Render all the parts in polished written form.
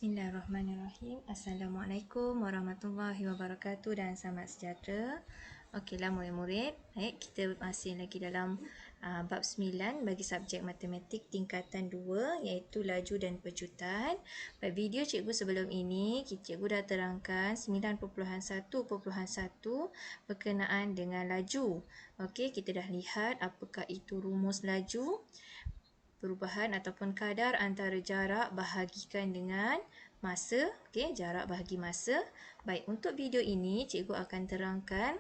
Bismillahirrahmanirrahim. Assalamualaikum warahmatullahi wabarakatuh dan selamat sejahtera. Okeylah murid-murid. Baik, kita masih lagi dalam bab 9 bagi subjek matematik tingkatan 2 iaitu laju dan pecutan. Pada video cikgu sebelum ini, cikgu dah terangkan 9.1.1 berkenaan dengan laju. Okey, kita dah lihat apakah itu rumus laju. Perubahan ataupun kadar antara jarak bahagikan dengan masa. Okey, jarak bahagi masa. Baik, untuk video ini cikgu akan terangkan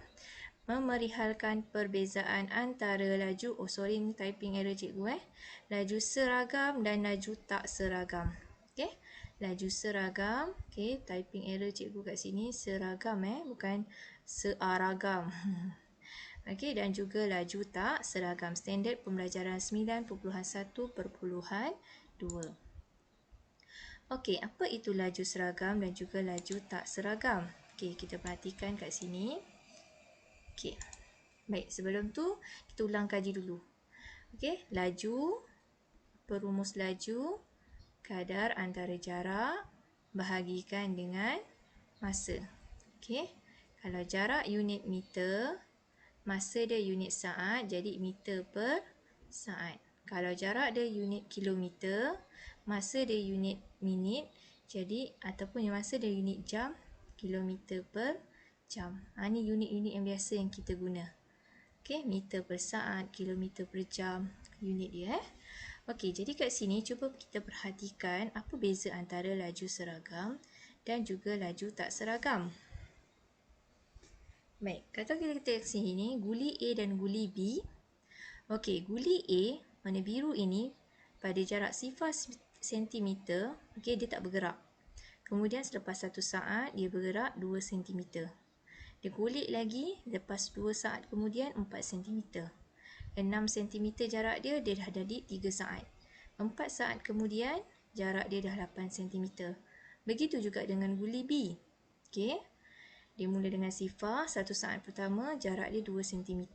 memerihalkan perbezaan antara laju, ni typing error cikgu laju seragam dan laju tak seragam. Okey, laju seragam. Okey, typing error cikgu kat sini seragam bukan searagam. Okey, dan juga laju tak seragam. Standard pembelajaran 9.1.2. Okey, apa itu laju seragam dan juga laju tak seragam? Okey, kita perhatikan kat sini. Okey. Baik, sebelum tu kita ulang kaji dulu. Okey, laju, perumus laju, kadar antara jarak bahagikan dengan masa. Okey. Kalau jarak unit meter, masa dia unit saat, jadi meter per saat. Kalau jarak dia unit kilometer, masa dia unit minit, jadi ataupun masa dia unit jam, kilometer per jam. Ini unit-unit yang biasa yang kita guna. Okey, meter per saat, kilometer per jam, unit dia Okey, jadi kat sini cuba kita perhatikan apa beza antara laju seragam dan juga laju tak seragam. Baik, kalau kita lihat sini, guli A dan guli B. Okey, guli A, warna biru ini, pada jarak 0 cm, okey, dia tak bergerak. Kemudian selepas 1 saat, dia bergerak 2 cm. Dia kulit lagi, lepas 2 saat kemudian 4 cm. 6 cm jarak dia, dia dah jadi 3 saat. 4 saat kemudian, jarak dia dah 8 cm. Begitu juga dengan guli B. Okey. Dia mula dengan 0, 1 saat pertama, jarak dia 2 cm.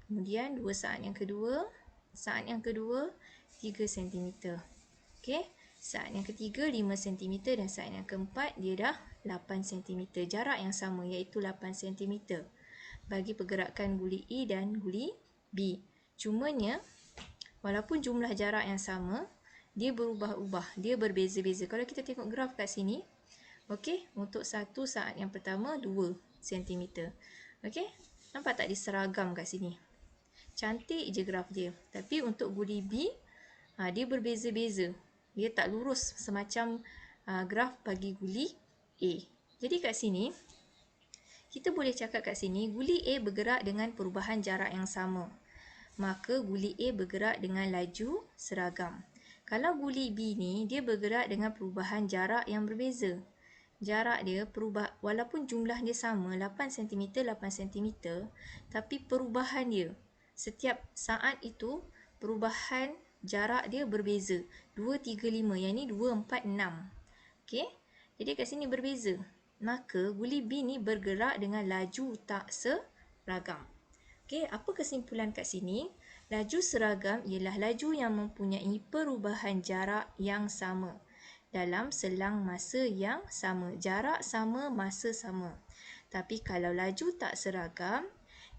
Kemudian 2 saat yang kedua, 3 cm. Okey, saat yang ketiga 5 cm dan saat yang keempat dia dah 8 cm. Jarak yang sama iaitu 8 cm bagi pergerakan guli E dan guli B. Cumanya, walaupun jumlah jarak yang sama, dia berubah-ubah, dia berbeza-beza. Kalau kita tengok graf kat sini, okey, untuk 1 saat yang pertama 2 cm. Okey, nampak tak dia seragam kat sini? Cantik je graf dia. Tapi untuk guli B, dia berbeza-beza. Dia tak lurus semacam graf bagi guli A. Jadi kat sini, kita boleh cakap kat sini, guli A bergerak dengan perubahan jarak yang sama. Maka guli A bergerak dengan laju seragam. Kalau guli B ni, dia bergerak dengan perubahan jarak yang berbeza. Jarak dia perubah, walaupun jumlah dia sama, 8 cm, 8 cm, tapi perubahan dia, setiap saat itu, perubahan jarak dia berbeza. 2, 3, 5, yang ni 2, 4, 6. Okey, jadi kat sini berbeza. Maka guli B ni bergerak dengan laju tak seragam. Okey, apa kesimpulan kat sini? Laju seragam ialah laju yang mempunyai perubahan jarak yang sama dalam selang masa yang sama. Jarak sama, masa sama. Tapi kalau laju tak seragam,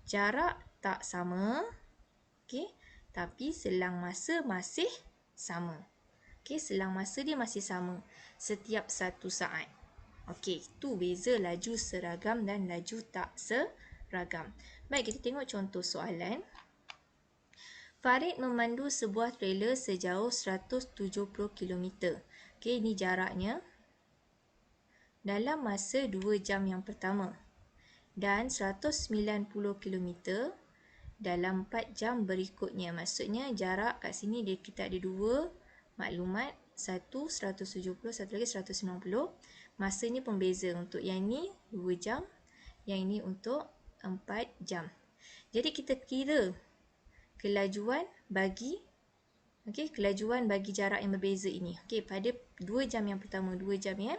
jarak tak sama, okey, tapi selang masa masih sama. Okey, selang masa dia masih sama setiap 1 saat. Okey, itu beza laju seragam dan laju tak seragam. Baik, kita tengok contoh soalan. Farid memandu sebuah trailer sejauh 170 km. Okey, ini jaraknya dalam masa 2 jam yang pertama dan 190 km dalam 4 jam berikutnya. Maksudnya jarak kat sini kita ada 2 maklumat, satu 170, satu lagi 190. Masa ni pembeza, untuk yang ni 2 jam, yang ini untuk 4 jam. Jadi kita kira kelajuan bagi kelajuan bagi jarak yang berbeza ini. Okey, pada 2 jam yang pertama, 2 jam ya.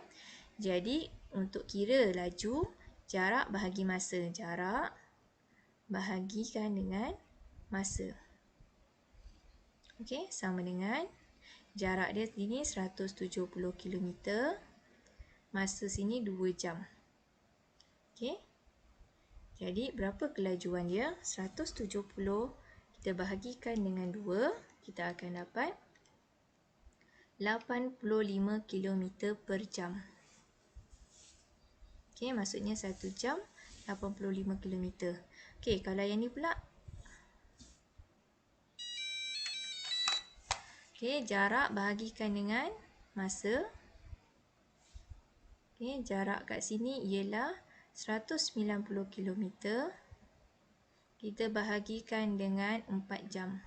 Jadi untuk kira laju, jarak bahagi masa. Jarak bahagikan dengan masa. Okey, sama dengan Jarak dia sini 170 km. Masa sini 2 jam. Okey. Jadi berapa kelajuan dia? 170 kita bahagikan dengan 2, kita akan dapat 85 km per jam. Okey, maksudnya 1 jam 85 km. Okey, kalau yang ni pula. Okey, jarak bahagikan dengan masa. Okey, jarak kat sini ialah 190 km. Kita bahagikan dengan 4 jam.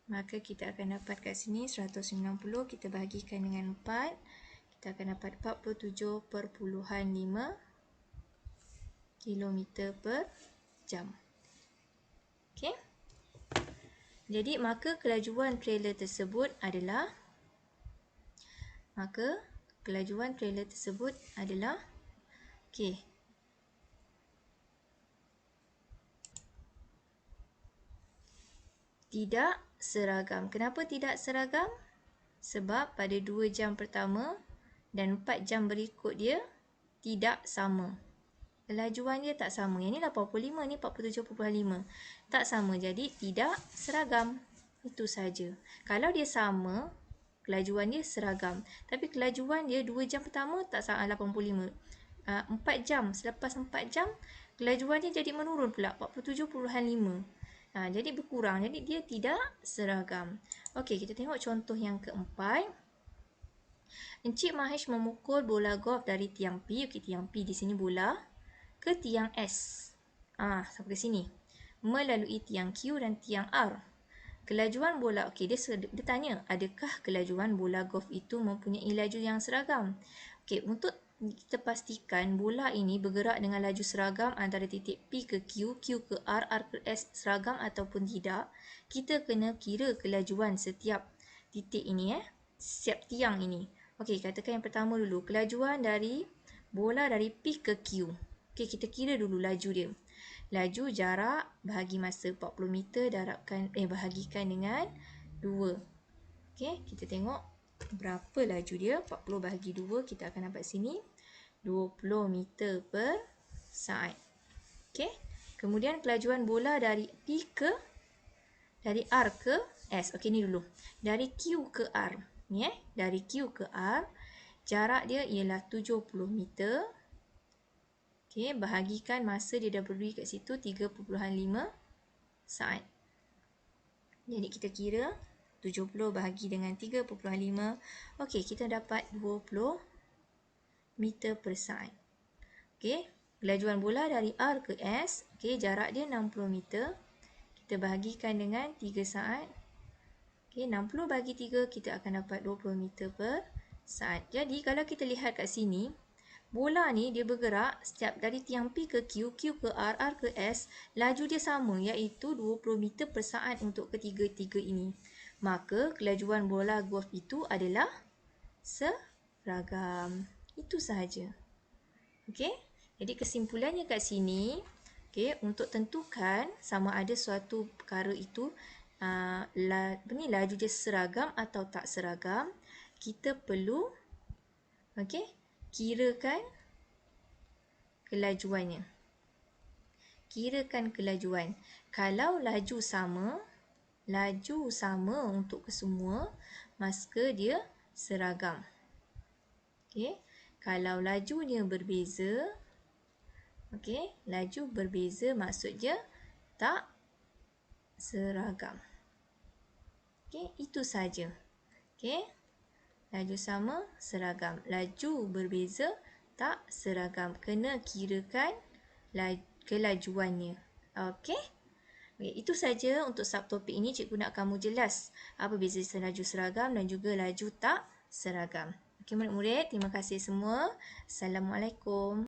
Maka kita akan dapat kat sini 190 kita bahagikan dengan 4. Kita akan dapat 47.5 km per jam. Okey. Jadi maka kelajuan trailer tersebut adalah okey. Tidak seragam. Kenapa tidak seragam? Sebab pada 2 jam pertama dan 4 jam berikut dia tidak sama. Kelajuan dia tak sama. Yang ni 85, ni 47.5. Tak sama. Jadi tidak seragam. Itu saja. Kalau dia sama, kelajuan dia seragam. Tapi kelajuan dia 2 jam pertama tak sama 85. 4 jam. Selepas 4 jam, kelajuan dia jadi menurun pula 47.5. Jadi berkurang. Jadi dia tidak seragam. Okey, kita tengok contoh yang keempat. Encik Mahesh memukul bola golf dari tiang P. Okey, tiang P di sini bola. Ke tiang S. Sampai ke sini. Melalui tiang Q dan tiang R. Kelajuan bola, okey, dia tanya, adakah kelajuan bola golf itu mempunyai laju yang seragam? Okey, untuk kita pastikan bola ini bergerak dengan laju seragam antara titik P ke Q, Q ke R, R ke S seragam ataupun tidak, kita kena kira kelajuan setiap titik ini, setiap tiang ini. Okey, katakan yang pertama dulu, kelajuan dari bola dari P ke Q. Okey, kita kira dulu laju dia. Laju jarak bahagi masa 40 meter bahagikan dengan 2. Okey, kita tengok berapa laju dia. 40 bahagi 2, kita akan dapat sini 20 meter per saat. Okey. Kemudian kelajuan bola dari R ke S. Okey, ni dulu. Dari Q ke R. Ni dari Q ke R, jarak dia ialah 70 meter. Okey, bahagikan masa dia dah berdiri kat situ 3.5 saat. Jadi kita kira 70 bahagi dengan 3.5. Okey, kita dapat 20 meter per saat. Okey, kelajuan bola dari R ke S, okey, jarak dia 60 meter. Kita bahagikan dengan 3 saat. Okey, 60 bahagi 3 kita akan dapat 20 meter per saat. Jadi kalau kita lihat kat sini, bola ni dia bergerak setiap dari tiang P ke Q, Q ke R, R ke S, laju dia sama iaitu 20 meter per saat untuk ketiga-tiga ini. Maka kelajuan bola golf itu adalah seragam. Itu sahaja. Okey? Jadi kesimpulannya kat sini, okey, untuk tentukan sama ada suatu perkara itu laju dia seragam atau tak seragam, kita perlu kirakan kelajuannya. Kirakan kelajuan. Kalau laju sama untuk kesemua, maka dia seragam. Okey. Kalau lajunya berbeza, laju berbeza maksudnya tak seragam. Okey, itu saja. Okey. Laju sama, seragam. Laju berbeza, tak seragam. Kena kirakan kelajuannya. Okey? Itu saja untuk subtopik ini. Cikgu nak kamu jelas apa beza laju seragam dan juga laju tak seragam. Okey, murid-murid. Terima kasih semua. Assalamualaikum.